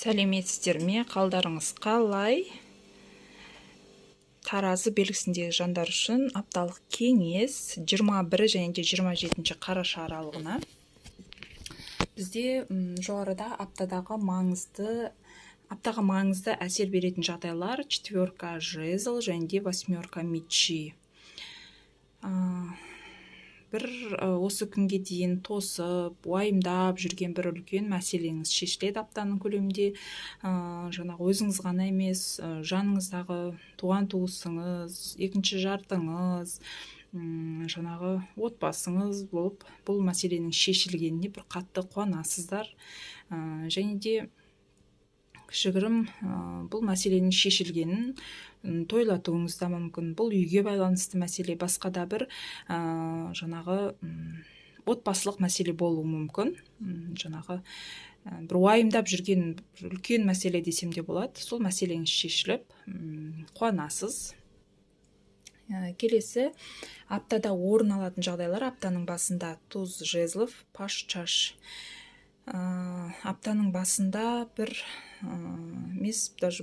Сәлеметсіздер ме? Қалдарыңыз қалай? Таразы белгісіндегі жандар үшін апталық кеңес 21 және 27 қараша аралығына. Бізде жоғарыда аптаға маңызды әсер беретін жағдайлар 4 жезл және 8 мечи. Осы күнге дейін тосып, уайымдап жүрген бір үлкен мәселеңіз шешіледі аптаның көлемінде. Жаңағы өзіңіз ғана емес, жаныңыздағы туған туысыңыз, екінші жартыңыз, жаңағы отбасыңыз болып, бұл мәселенің шешілгеніне бір қатты қуанасыздар. Және де кішігірім бұл мәселенің шешілгенін тойлатуыңыз да мүмкін. Бұл үйге байланысты мәселе, басқа да бір жаңағы отбасылық мәселе болуы мүмкін. Жаңағы бір уайымдап жүрген үлкен мәселе десем де болады. Сол мәселеңіз шешіліп, қуанасыз. Келесі аптада орын алатын жағдайлар: аптаның басында туз жезлов, паш чаш. Аптаның басында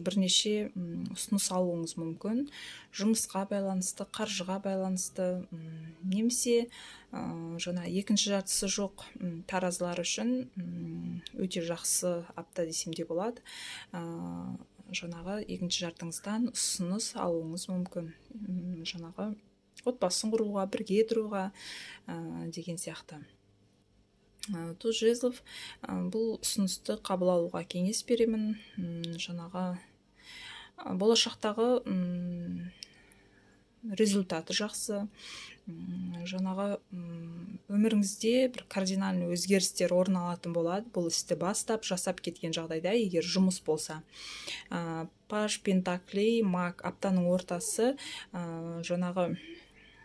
бірнеше ұсыныс алуыңыз мүмкін. Жұмысқа байланысты, қаржыға байланысты, немесе жаңа екінші жартысы жоқ таразылар үшін өте жақсы апта десем де болады. Жаңағы екінші жартыңыздан ұсыныс алуыңыз мүмкін. Жаңағы отбасын құруға, бірге тұруға деген сияқты. Туз жезлов, бұл ұсынысты қабыл алуға кеңес беремін. Жаңағы болашақтағы результаты жақсы. Жаңағы өміріңізде бір кардинальный өзгерістер орын алатын болады. Бұл істі бастап, жасап кеткен жағдайда, егер жұмыс болса. Паш пентаклей, маг, аптаның ортасы, жаңағы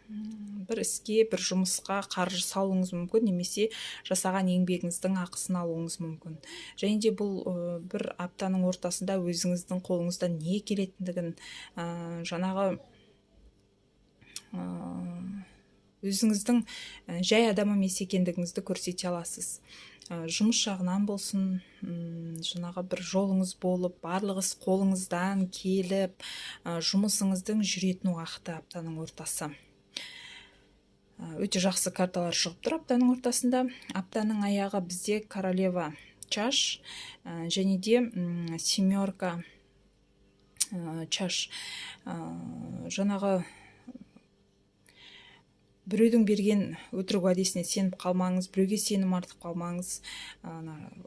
бір іске, бір жұмысқа қаржы салуыңыз мүмкін, немесе жасаған еңбегіңіздің ақысын алуыңыз мүмкін. Және де бұл бір аптаның ортасында өзіңіздің қолыңыздан не келетіндігін, жаңағы өзіңіздің жай адам емес екендігіңізді көрсете аласыз. Жұмыс жағынан болсын, жаңағы бір жолыңыз болып, барлық іс қолыңыздан келіп, жұмысыңыздың жүретін уақыты аптаның ортасы. Өте жақсы карталар шығып тұр аптаның ортасында. Аптаның аяғы бізде королева чаш және де 7 чаш. Жаңағы біреудің берген өтірік уәдесіне сеніп қалмаңыз, біреуге сенім артып қалмаңыз.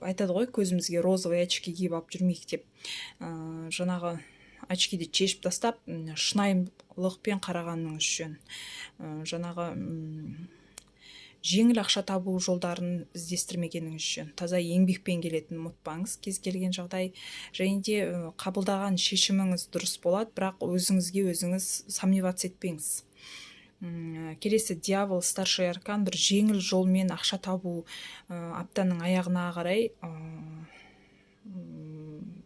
Айтады ғой, көзімізге розовый очки киіп алып жүрмейік деп. Жаңағы очкиді шешіп тастап, шынайылықпен қарағаныңыз жөн. Жаңағы жеңіл ақша табу жолдарын іздестірмегеніңіз жөн. Таза еңбекпен келетін ұмытпаңыз кез келген жағдай. Және де қабылдаған шешіміңіз дұрыс болады, бірақ өзіңізге өзіңіз сомневаться етпеңіз. Келесі дьявол, старший аркан, бір жеңіл жолмен ақша табу аптаның аяғына қарай,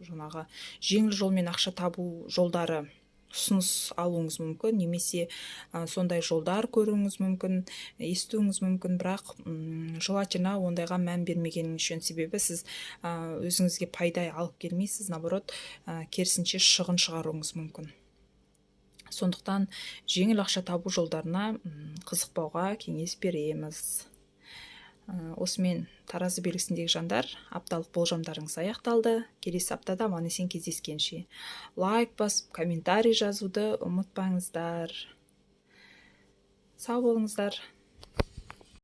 жаңағы жеңіл жолмен ақша табу жолдары ұсыныс алуыңыз мүмкін, немесе сондай жолдар көруіңіз мүмкін, естуіңіз мүмкін, бірақ желательно ондайға мән бермегеніңіз жөн. Себебі сіз өзіңізге пайда алып келмейсіз, наоборот, керісінше шығын шығаруыңыз мүмкін. Сондықтан жеңіл ақша табу жолдарына қызықпауға кеңес береміз. Осымен таразы белгісіндегі жандар, апталық болжамдарыңыз аяқталды. Келесі аптада аман есен кездескенше лайк басып, комментарий жазуды ұмытпаңыздар. Сау болыңыздар.